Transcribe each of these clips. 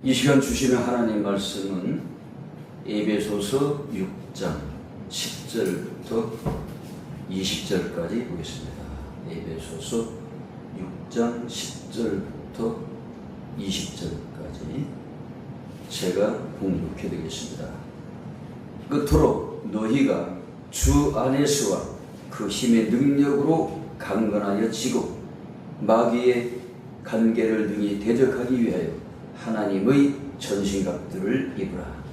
이 시간 주시는 하나님 말씀은 에베소서 6장 10절부터 20절까지 보겠습니다. 에베소서 6장 10절부터 20절까지 제가 봉독해 드리겠습니다. 끝으로 너희가 주 안에서와 그 힘의 능력으로 강건하여 지고 마귀의 간계를 능히 대적하기 위하여 하나님의 전신갑들을 입으라.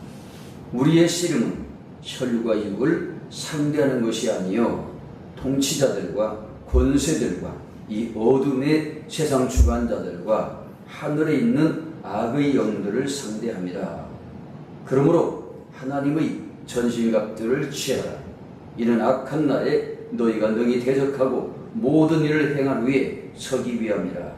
우리의 씨름은 혈과 육을 상대하는 것이 아니요 통치자들과 권세들과 이 어둠의 세상 주관자들과 하늘에 있는 악의 영들을 상대함이라. 그러므로 하나님의 전신갑들을 취하라. 이는 악한 날에 너희가 능히 대적하고 모든 일을 행한 후에 서기 위함이라.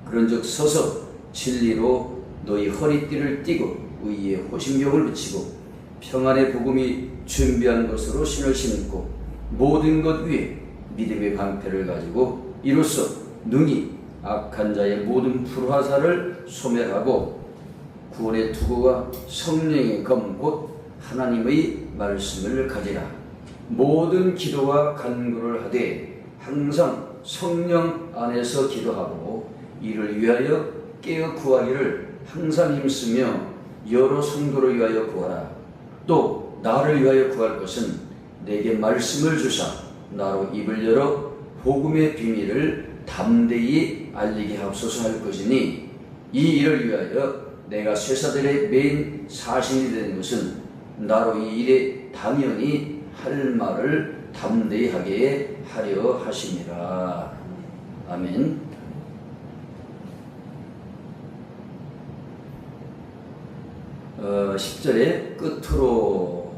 그런즉 서서 진리로 너희 허리띠를 띠고 의의 호심경을 붙이고 평안의 복음이 준비한 것으로 신을 신고 모든 것 위에 믿음의 방패를 가지고 이로써 능히 악한 자의 모든 불화살을 소멸하고 구원의 투구와 성령의 검 곧 하나님의 말씀을 가지라. 모든 기도와 간구를 하되 항상 성령 안에서 기도하고 이를 위하여 깨어 구하기를 항상 힘쓰며 여러 성도를 위하여 구하라. 또 나를 위하여 구할 것은 내게 말씀을 주사 나로 입을 열어 복음의 비밀을 담대히 알리게 하옵소서 할 것이니 이 일을 위하여 내가 쇠사들의 메인 사신이 되는 것은 나로 이 일에 당연히 할 말을 담대히 하게 하려 하심이라. 아멘. 10절의 끝으로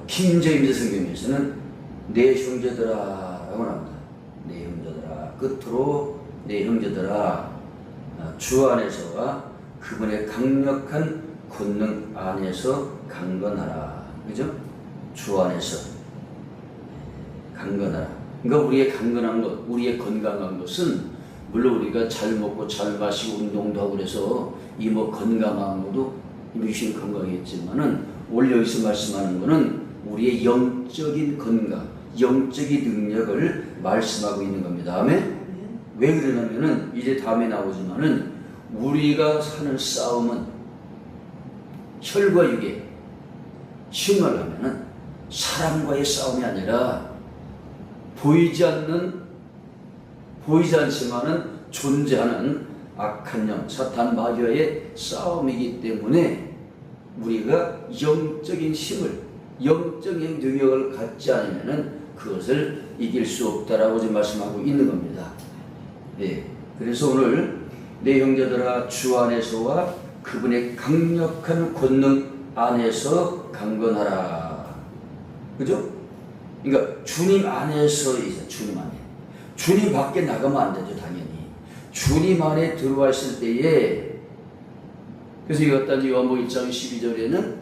킹제임스 성경에서는 내 형제들아 라고 합니다. 내 형제들아, 끝으로 내 형제들아, 주 안에서와 그분의 강력한 권능 안에서 강건하라. 그죠? 주 안에서 강건하라. 그러니까 우리의 강건한 것, 우리의 건강한 것은 물론 우리가 잘 먹고 잘 마시고 운동도 하고 그래서 이 뭐 건강한 것도 육신 건강이겠지만은 오늘 여기서 말씀하는 것은 우리의 영적인 건강, 영적인 능력을 말씀하고 있는 겁니다. 아멘? 왜 그러냐면은 이제 다음에 나오지만은 우리가 사는 싸움은 혈과 육에 쉬운 말로 하면은 사람과의 싸움이 아니라 보이지 않지만은 존재하는 악한 영, 사탄 마귀와의 싸움이기 때문에 우리가 영적인 힘을, 영적인 능력을 갖지 않으면은 그것을 이길 수 없다라고 지금 말씀하고 있는 겁니다. 네. 그래서 오늘 내 형제들아 주 안에서와 그분의 강력한 권능 안에서 강건하라. 그죠? 그러니까 주님 안에서 있어요. 주님 안에. 주님 밖에 나가면 안 되죠, 당연히. 주님 안에 들어와 있을 때에, 그래서 이것 같다 요한복음 1장 12절에는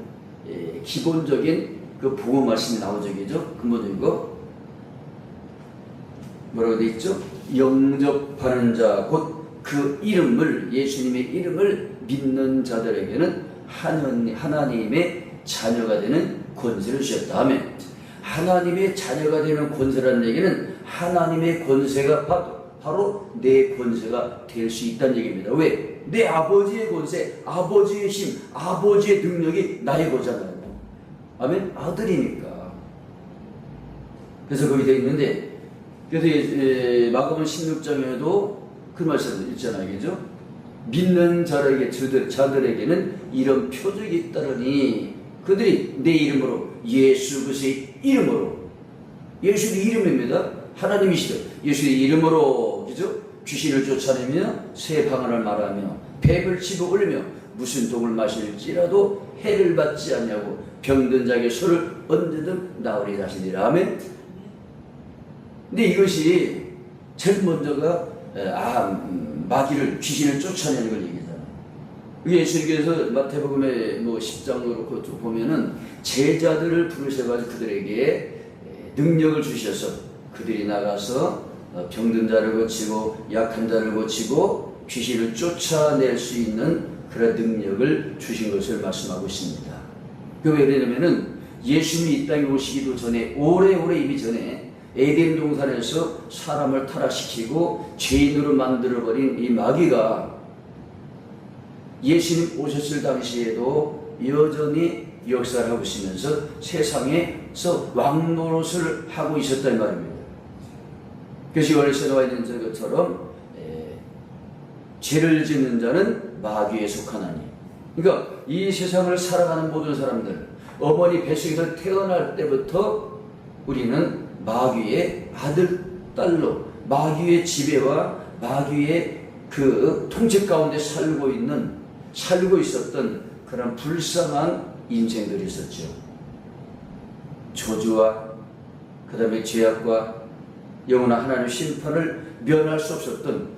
기본적인 그 복음 말씀이 나오죠, 그죠? 근본적인 거. 뭐라고 되어 있죠? 영접하는 자, 곧 그 이름을, 예수님의 이름을 믿는 자들에게는 하나님의 자녀가 되는 권세를 주셨다. 아멘. 하나님의 자녀가 되는 권세라는 얘기는 하나님의 권세가 바로 내 권세가 될 수 있다는 얘기입니다. 왜? 내 아버지의 권세, 아버지의 힘, 아버지의 능력이 나의 거잖아요. 아멘? 아들이니까. 그래서 거기 되어 있는데, 그래서 마가복음 16장에도 그 말씀을 읽잖아요. 그죠? 믿는 자들에게는 이런 표적이 있다더니 그들이 내 이름으로, 예수 그리스도의 이름으로, 예수의 이름입니다. 하나님이시죠. 예수의 이름으로, 그죠? 귀신을 쫓아내며 새 방언을 말하며 뱀을 집어올리며 무슨 독을 마실지라도 해를 받지 않냐고 병든 자에게 소를 언제든 나으리라 하시니라. 아멘. 근데 이것이 제일 먼저가 마귀를, 귀신을 쫓아내는 걸 얘기잖아요. 예수님께서 마태복음의 10장으로 그것도 보면은 제자들을 부르셔가지고 그들에게 능력을 주셔서 그들이 나가서 병든 자를 고치고 약한 자를 고치고 귀신을 쫓아낼 수 있는 그런 능력을 주신 것을 말씀하고 있습니다. 왜 그러냐면은 예수님이 이 땅에 오시기도 전에 오래오래 이미 전에 에덴 동산에서 사람을 타락시키고 죄인으로 만들어버린 이 마귀가 예수님 오셨을 당시에도 여전히 역사를 하고 있으면서 세상에서 왕노릇을 하고 있었단 말입니다. 그래서 요한에서 나와 있는 것처럼 죄를 짓는 자는 마귀에 속하나니, 그러니까 이 세상을 살아가는 모든 사람들, 어머니 뱃속에서 태어날 때부터 우리는 마귀의 아들, 딸로 마귀의 지배와 마귀의 그 통제 가운데 살고 있었던 그런 불쌍한 인생들이 있었죠. 저주와 그 다음에 죄악과 영원한 하나님의 심판을 면할 수 없었던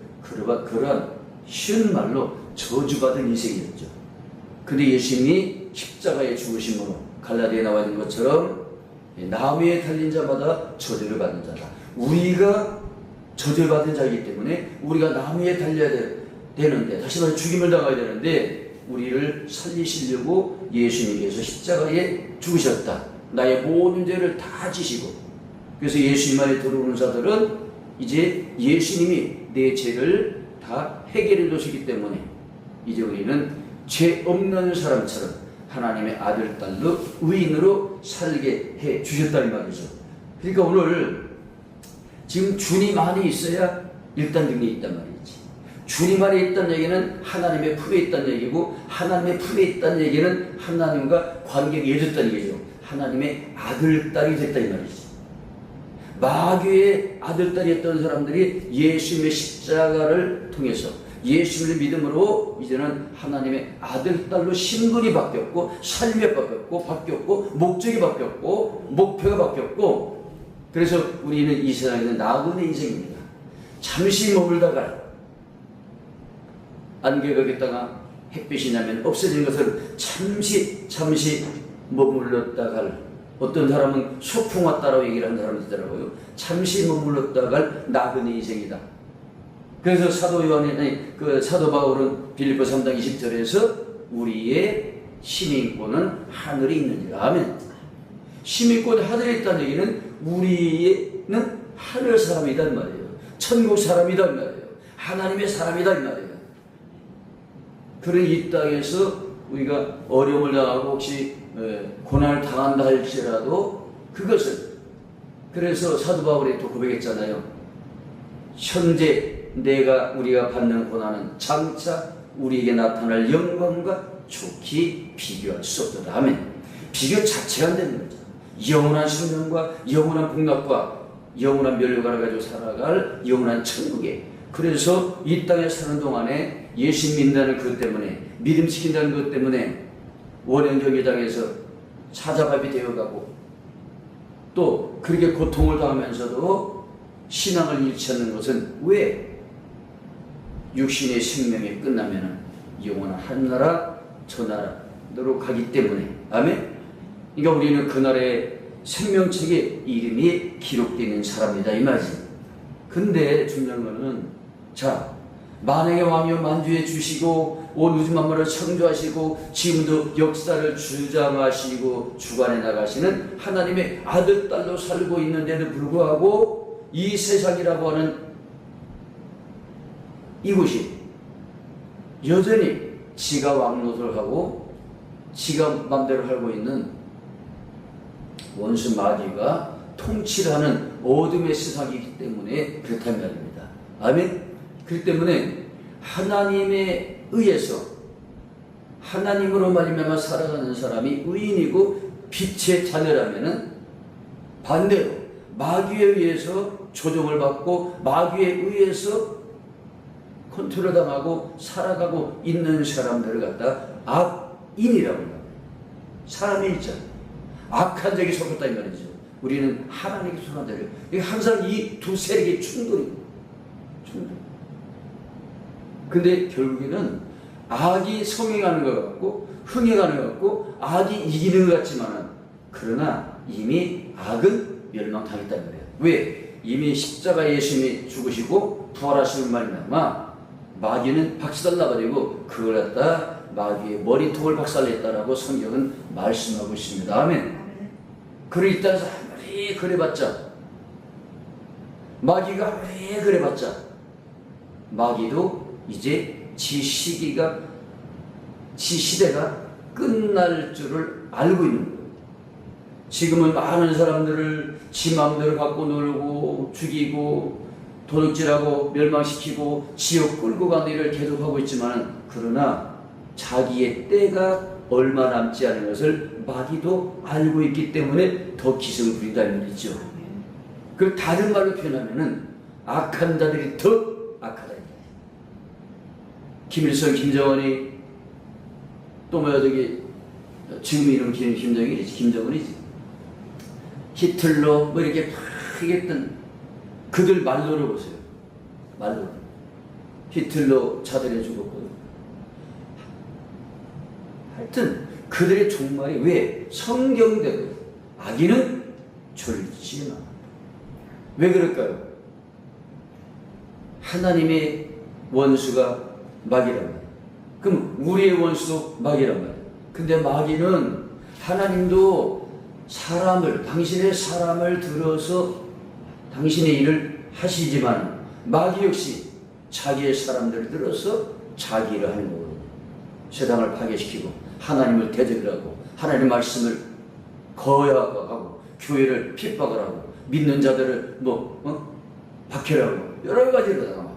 그러한 쉬운 말로 저주받은 인생이었죠. 근데 예수님이 십자가에 죽으심으로 갈라디아에 나와 있는 것처럼 나무에 달린 자마다 저주를 받는 자다. 우리가 저주를 받은 자이기 때문에 우리가 나무에 달려야 되는데, 다시 말해 죽임을 당해야 되는데, 우리를 살리시려고 예수님께서 십자가에 죽으셨다. 나의 모든 죄를 다 지시고, 그래서 예수님 안에 들어오는 자들은 이제 예수님이 내 죄를 다 해결해 주시기 때문에 이제 우리는 죄 없는 사람처럼 하나님의 아들, 딸로 의인으로 살게 해 주셨다는 말이죠. 그러니까 오늘 지금 주님 안에 있어야 일단 능력이 있단 말이지. 주님 안에 있다는 얘기는 하나님의 품에 있다는 얘기고, 하나님의 품에 있다는 얘기는 하나님과 관계가 이어졌다는 얘기죠. 하나님의 아들, 딸이 됐다 이 말이지. 마귀의 아들, 딸이었던 사람들이 예수님의 십자가를 통해서 예수님의 믿음으로 이제는 하나님의 아들, 딸로 신분이 바뀌었고, 삶이 바뀌었고, 목적이 바뀌었고, 목표가 바뀌었고, 그래서 우리는 이 세상에는 나그네 인생입니다. 잠시 머물다가 안개가 겠다가 햇빛이 나면 없어지는 것을 잠시 머물렀다갈, 어떤 사람은 소풍 왔다라고 얘기를 하는 사람이 있더라고요. 잠시 머물렀다갈 나그네 인생이다. 그래서 사도 바울은 빌립보 3장 20절에서 우리의 시민권은 하늘에 있느니라. 아멘. 시민권이 하늘에 있다는 얘기는 우리는 하늘 사람이란 말이에요. 천국 사람이란 말이에요. 하나님의 사람이란 말이에요. 그런 이 땅에서 우리가 어려움을 당하고 혹시 고난을 당한다 할지라도 그것을, 그래서 사도 바울이 또 고백했잖아요. 현재 우리가 받는 고난은 장차 우리에게 나타날 영광과 좋게 비교할 수 없도다. 아멘. 비교 자체가 안 되는 거죠. 영원한 생명과 영원한 복락과 영원한 면류관을 가지고 살아갈 영원한 천국에, 그래서 이 땅에 사는 동안에 예수 믿는다는 것 때문에, 믿음 지킨다는 것 때문에 원형정회장에서 사자밥이 되어가고, 또 그렇게 고통을 당하면서도 신앙을 잃지 않는 것은 왜? 육신의 생명이 끝나면 영원한 한나라 저나라로 가기 때문에. 아멘. 그러니까 우리는 그날의 생명책에 이름이 기록되어 있는 사람이다 이 말이지. 근데 중요한 거는, 자, 만왕의 왕이여 만주해 주시고 온 우주 만물을 창조하시고 지금도 역사를 주장하시고 주관해 나가시는 하나님의 아들, 딸로 살고 있는데도 불구하고 이 세상이라고 하는 이곳이 여전히 지가 왕노릇을 하고 지가 맘대로 살고 있는 원수 마귀가 통치하는 어둠의 세상이기 때문에 그렇다는 말입니다. 아멘. 그렇기 때문에 하나님에 의해서, 하나님으로 말미암아 살아가는 사람이 의인이고 빛의 자녀라면은, 반대로 마귀에 의해서 조종을 받고 마귀에 의해서 컨트롤 당하고 살아가고 있는 사람들을 갖다 악인이라고 합니다. 사람이 있잖아. 악한 적이 속했다 이 말이죠. 우리는 하나님께 속한 자를. 항상 이 두 세력의 충돌. 근데 결국에는 악이 성행하는 것 같고 흥행하는 것 같고 악이 이기는 것 같지만은, 그러나 이미 악은 멸망당했다는 거예요. 왜? 이미 십자가 예수님이 죽으시고 부활하시는 말이나마 마귀는 박살나버리고 그걸 갖다 마귀의 머리통을 박살냈다라고 성경은 말씀하고 있습니다. 아멘. 그를 일단 아무리 그래봤자, 마귀가 아무리 그래봤자, 마귀도 이제 지 시기가, 지 시대가 끝날 줄을 알고 있는 거예요. 지금은 많은 사람들을 지 마음대로 갖고 놀고 죽이고 도둑질하고 멸망시키고 지옥 끌고 가는 일을 계속하고 있지만, 그러나 자기의 때가 얼마 남지 않은 것을 마귀도 알고 있기 때문에 더 기승을 부린다는 말이죠. 그걸 다른 말로 표현하면은 악한 자들이 더 악하다. 김일성, 김정은이 또 뭐야 저기 지금 이름 김정일이지, 김정은이지, 히틀러 뭐 이렇게 막 했던 그들 말로를 보세요. 말로 히틀러 차별해 죽었거든. 하여튼 그들의 종말이 왜 성경대로 악인은 졸지마. 왜 그럴까요? 하나님의 원수가 마귀란 말이에요. 그럼 우리의 원수도 마귀란 말이에요. 근데 마귀는 하나님도 사람을, 당신의 사람을 들어서 당신의 일을 하시지만 마귀 역시 자기의 사람들을 들어서 자기 일을 하는 거거든요. 세상을 파괴시키고 하나님을 대적하고 하나님의 말씀을 거역하고 교회를 핍박을 하고 믿는 자들을 박해하고 여러 가지로 당하고.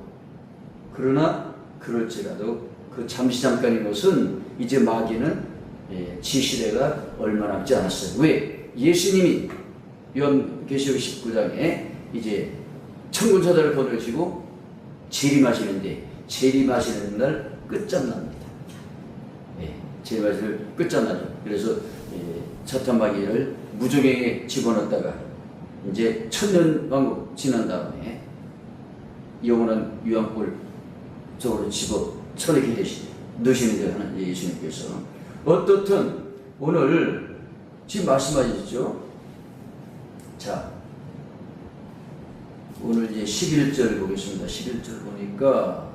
그러나 그럴지라도 그 잠시 잠깐인 것은 이제 마귀는 지 시대가 얼마 남지 않았어요. 왜? 예수님이 요한계시록 19장에 이제 천군천사를 거느리시고 재림하시는데, 재림하시는 날 끝장납니다. 재림하시는 끝장나죠. 그래서 사탄마귀를 무저갱에 집어넣었다가 이제 천년왕국 지난 다음에 영원한 유황불 쪽으로 집어 쳐내게 넣으시는데 하는 예수님께서. 어떻든 오늘 지금 말씀하셨죠. 자, 오늘 이제 11절 보겠습니다. 11절 보니까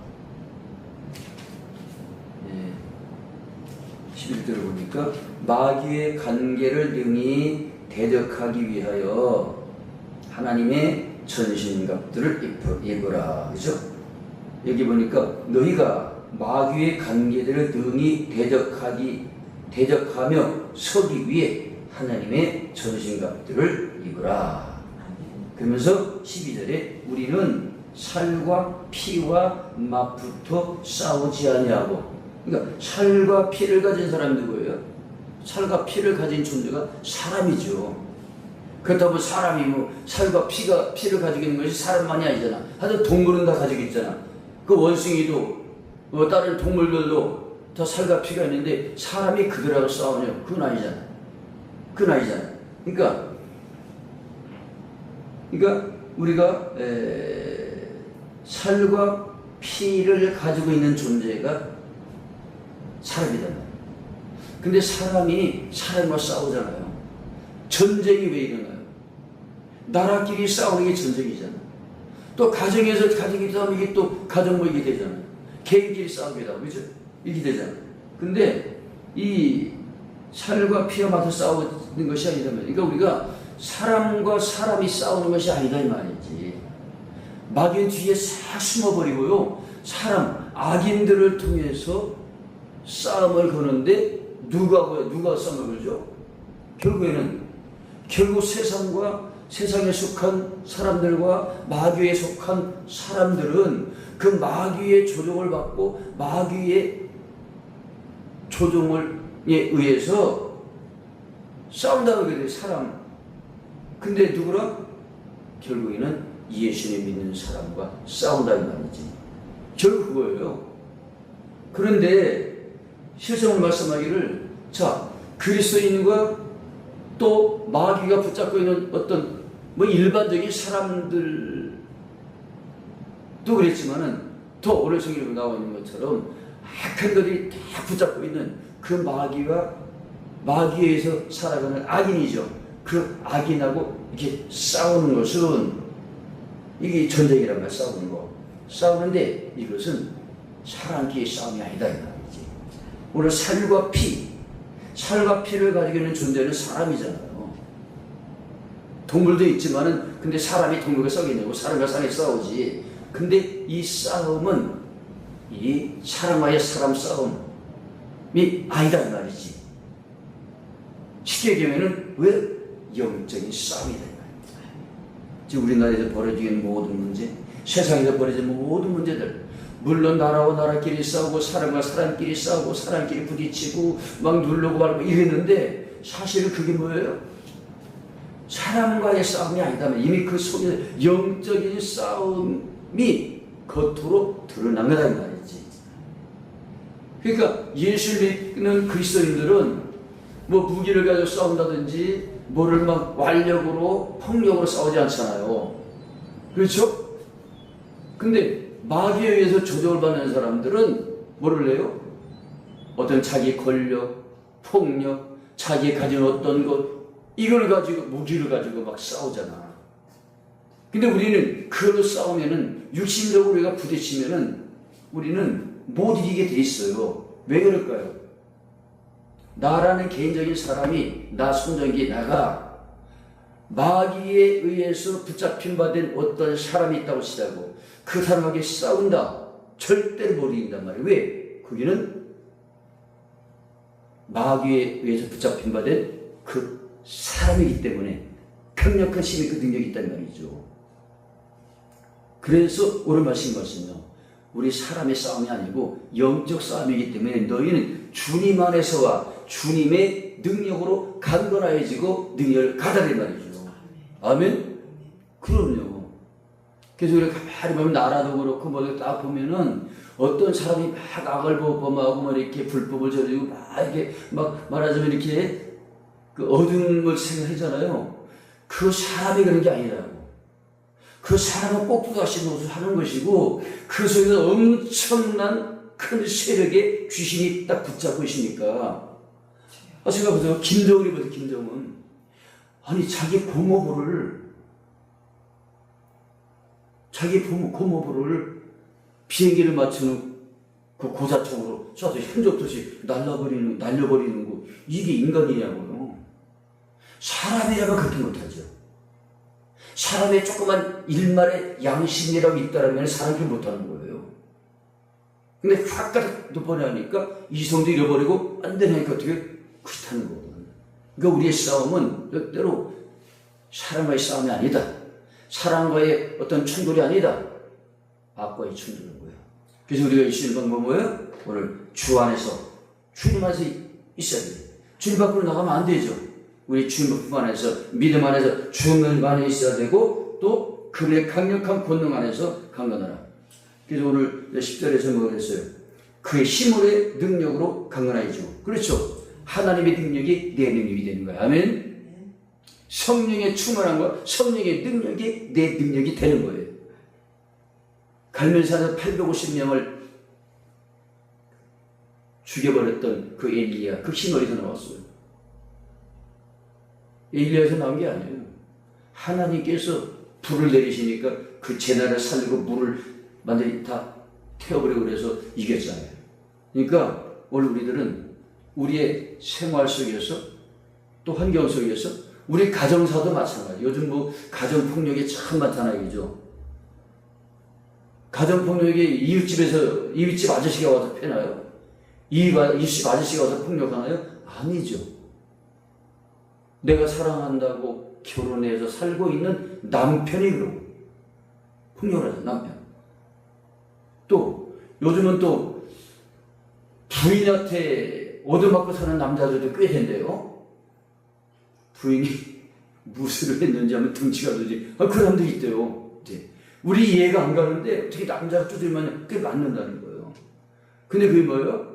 11절을 보니까 마귀의 관계를 능히 대적하기 위하여 하나님의 전신갑들을 입으라. 그죠? 여기 보니까 너희가 마귀의 관계들을 능히 대적하며 서기 위해 하나님의 전신갑들을 입으라. 그러면서 12절에 우리는 살과 피와 맞붙어 싸우지 아니하고. 그러니까 살과 피를 가진 사람이 누구예요? 살과 피를 가진 존재가 사람이죠. 그렇다고 사람이 살과 피를 가지고 있는 것이 사람만이 아니잖아. 하여튼 동물은 다 가지고 있잖아. 그 원숭이도 다른 동물들도 다 살과 피가 있는데 사람이 그들하고 싸우냐? 그건 아니잖아. 그건 아니잖아. 그러니까 우리가 살과 피를 가지고 있는 존재가 사람이란 말이에요. 근데 사람이 사람과 싸우잖아요. 전쟁이 왜 일어나요? 나라끼리 싸우는 게 전쟁이잖아. 또 가정에서 가정이 싸우면 이게 또 가정 모이게 되잖아. 개인끼리 싸우게 되고, 그죠? 이렇게 되잖아. 근데 이 살과 피와 맞서 싸우는 것이 아니다 말이야. 그러니까 우리가 사람과 사람이 싸우는 것이 아니다 이 말이지. 마귀는 뒤에 싹 숨어버리고요. 사람, 악인들을 통해서 싸움을 거는데 누가 싸움을 걸죠? 결국 세상에 속한 사람들과 마귀에 속한 사람들은 그 마귀의 조종을 받고 마귀의 조종에 의해서 싸운다고 그래요. 사람. 근데 누구랑? 결국에는 예수님 믿는 사람과 싸운다는 말이지. 결국 그거예요. 그런데 실성을 말씀하기를, 자, 그리스도인과 또 마귀가 붙잡고 있는 어떤 일반적인 사람들도 그랬지만은 더 오늘 성경에 나와 있는 것처럼 악한 것들이 다 붙잡고 있는 그 마귀에 의해서 살아가는 악인이죠. 그 악인하고 이렇게 싸우는 것은 이게 전쟁이란 말, 싸우는 거. 싸우는데 이것은 사람끼리 싸움이 아니다 이 말이지. 오늘 살과 피를 가지고 있는 존재는 사람이잖아요. 동물도 있지만은 근데 사람이 동물과 싸우겠냐고. 사람과 사람이 싸우지. 근데 이 싸움은 이 사람과의 사람 싸움이 아니다 이 말이지. 쉽게 얘기하면은 왜 영적인 싸움이다 이 말이지. 지금 우리나라에서 벌어지는 모든 문제, 세상에서 벌어지는 모든 문제들, 물론 나라와 나라끼리 싸우고 사람과 사람끼리 싸우고 사람끼리 부딪히고 막 누르고 말고 이랬는데 사실은 그게 뭐예요? 사람과의 싸움이 아니다면 이미 그 속에 영적인 싸움이 겉으로 드러난 거다 이 말이지. 그러니까 예수를 믿는 그리스도인들은 뭐 무기를 가지고 싸운다든지 뭐를 막 완력으로 폭력으로 싸우지 않잖아요. 그렇죠? 근데 마귀에 의해서 조종을 받는 사람들은 뭐를 해요? 어떤 자기 권력, 폭력, 자기 가진 어떤 것 이걸 가지고 무기를 가지고 막 싸우잖아. 근데 우리는 그걸로 싸우면은 육신적으로 우리가 부딪히면은 우리는 못 이기게 돼 있어요. 왜 그럴까요? 나라는 개인적인 사람이 나 손정기 나가 마귀에 의해서 붙잡힌 바 된 어떤 사람이 있다고 치자고 그 사람에게 싸운다. 절대로 못 이긴단 말이에요. 왜? 거기는 마귀에 의해서 붙잡힌 바 된 그 사람이기 때문에 강력한 힘이 그 능력이 있단 말이죠. 그래서 오늘 말씀하시며 우리 사람의 싸움이 아니고 영적 싸움이기 때문에 너희는 주님 안에서와 주님의 능력으로 강건하여지고 능력을 가다란 말이죠. 아멘? 그럼요. 그래서 우리가 가만히 보면 나라도 그렇고 뭐 딱 보면은 어떤 사람이 막 악을 범하고 뭐 이렇게 불법을 저지르고 막 이렇게 막 말하자면 이렇게 그 어둠을 생각하잖아요. 그 사람이 그런 게 아니라고. 그 사람은 꼭두각시 노릇을 하는 것이고 그 속에서 엄청난 큰 세력의 귀신이 딱 붙잡고 있으니까. 제가 보세요. 김정은이 보세요. 김정은. 아니 자기 고모부를 비행기를 맞추는 그 고자총으로 쏴서 흔적없이 날려버리는 거 이게 인간이냐고요. 사람이라면 그렇게 못하죠. 사람의 조그만 일말의 양심이라고 있다면 사람이 못하는 거예요. 근데 확 덮어내니까 이성도 잃어버리고 안 되니까 어떻게 그렇다는 거거든요. 그러니까 우리의 싸움은 때로 사람과의 싸움이 아니다. 사람과의 어떤 충돌이 아니다. 악과의 충돌인 거예요. 그래서 우리가 있을 방법은 뭐예요? 오늘 주 안에서 주님 안에서 있어야 돼요. 주님 밖으로 나가면 안 되죠. 우리 주님 안에서 믿음 안에서 주님 안에 있어야 되고 또 그의 강력한 권능 안에서 강건하라. 그래서 오늘 10절에서 뭐가 그랬어요? 그의 힘으로의 능력으로 강건하여지고. 그렇죠. 하나님의 능력이 내 능력이 되는 거야. 아멘. 성령의 충만한 거, 성령의 능력이 내 능력이 되는 거예요. 갈멜산에서 850명을 죽여버렸던 그 엘리야, 그 힘이 어디서 나왔어요? 엘리야에서 나온 게 아니에요. 하나님께서 불을 내리시니까 그 제단을 살리고 물을 완전히 다 태워버리고 그래서 이겼잖아요. 그러니까 오늘 우리들은 우리의 생활 속에서 또 환경 속에서 우리 가정사도 마찬가지. 요즘 뭐 가정폭력이 참 나타나죠. 가정폭력이 이웃집 아저씨가 와서 패나요? 이웃집 아저씨가 와서 폭력하나요? 아니죠. 내가 사랑한다고 결혼해서 살고 있는 남편이 그러고 폭력을 하죠. 남편. 또 요즘은 또 부인한테 얻어맞고 사는 남자들도 꽤 된대요. 부인이 무술을 했는지 하면 등치가 되지. 그 사람들이 있대요. 우리 이해가 안 가는데 어떻게 남자가 두드리면 그게 맞는다는 거예요. 근데 그게 뭐예요?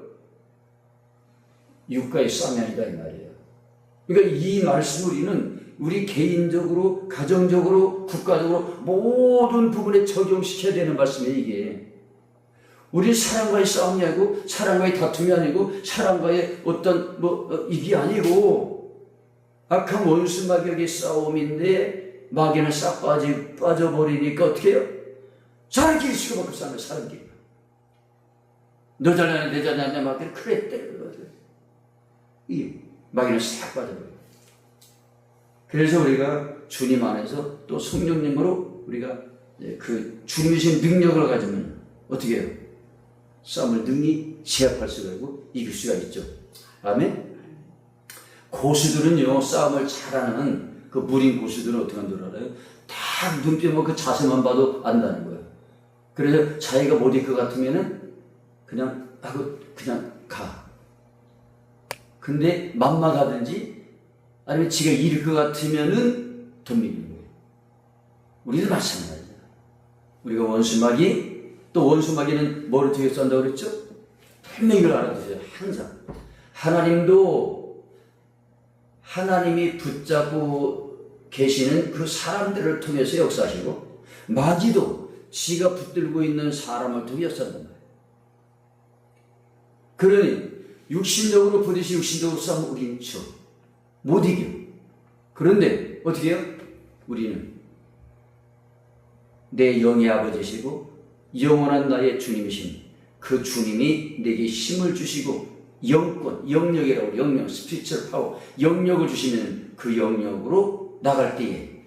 육가의 싸움이 아니다 이 말이에요. 그러니까 이 말씀 우리 개인적으로, 가정적으로, 국가적으로 모든 부분에 적용시켜야 되는 말씀이에요, 이게. 우리 사람과의 싸움이 아니고, 사람과의 다툼이 아니고, 사람과의 어떤, 이게 아니고, 악한 원수 마귀의 싸움인데, 마귀는 싹 빠져버리니까 어떻게 해요? 사람끼리 치고받고 싸는 사람끼리. 너 잘나냐 내 잘나냐 막 그래 때려버려요. 이 마귀는 싹 빠져버려요. 그래서 우리가 주님 안에서 또 성령님으로 우리가 그 주님이 주신 능력을 가지면 어떻게 해요? 싸움을 능히 제압할 수가 있고 이길 수가 있죠. 아멘. 고수들은요, 싸움을 잘하는 그 무린 고수들은 어떻게 하는 줄 알아요? 딱 눈빛만 그 자세만 봐도 안다는 거예요. 그래서 자기가 못 이길 것 같으면은 그냥 하고 그냥 가. 근데 맘마 가든지 아니면 지가 이길 것 같으면은 덤비는 거예요. 우리도 마찬가지예요. 우리가 원수마귀, 또 원수마귀는 뭐를 뒤에 쏜다고 그랬죠? 분명히 이걸 알아두세요. 항상. 하나님이 붙잡고 계시는 그 사람들을 통해서 역사하시고, 마귀도 지가 붙들고 있는 사람을 통해 역사한단 말이에요. 그러니 육신적으로 부딪히 육신적으로 싸우면 우리는 못 이겨. 그런데 어떻게 해요? 우리는 내 영의 아버지시고 영원한 나의 주님이신 그 주님이 내게 힘을 주시고 영권, 영력이라고 영력, 스피리추얼 파워, 영력을 주시면 그 영력으로 나갈 때에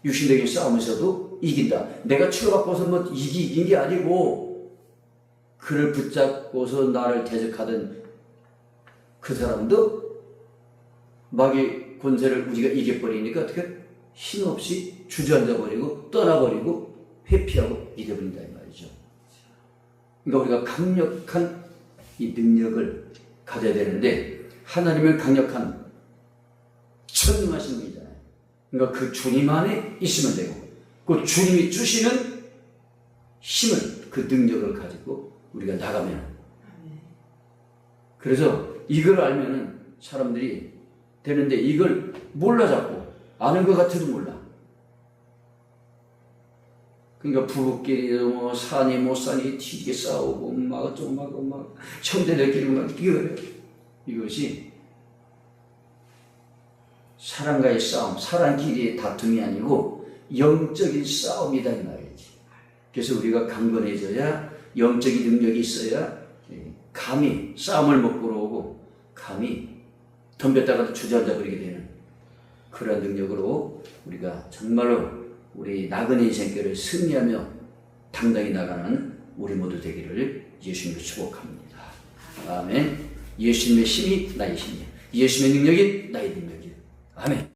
육신적인 싸움에서도 이긴다. 내가 치료받고서 뭐 이긴 게 아니고 그를 붙잡고서 나를 대적하던 그 사람도 마귀 권세를 우리가 이겨버리니까 어떻게 힘없이 주저앉아버리고 떠나버리고 회피하고 이겨버린다 이 말이죠. 그러니까 우리가 강력한 이 능력을 가져야 되는데 하나님은 강력한 천능하신 분이잖아요. 그러니까 그 주님 안에 있으면 되고 그 주님이 주시는 힘을 그 능력을 가지고 우리가 나가면 그래서 이걸 알면은 사람들이 되는데 이걸 몰라 자꾸 아는 것 같아도 몰라. 그러니까 부부끼리 뭐 산이 못 산이 튀게 싸우고 막 어쩌고 막 형제들끼리 막 이거래요. 이것이 사람과의 싸움, 사람끼리의 다툼이 아니고 영적인 싸움이다 이 말이지. 그래서 우리가 강건해져야 영적인 능력이 있어야 감히 싸움을 못 걸어오고 감히 덤볐다가도 주저앉아 버리게 되는 그런 능력으로 우리가 정말로 우리 나그네 인생길을 승리하며 당당히 나가는 우리 모두 되기를 예수님으로 축복합니다. 아멘. 예수님의 힘이 나의 힘이야. 예수님의 능력이 나의 능력이야. 아멘.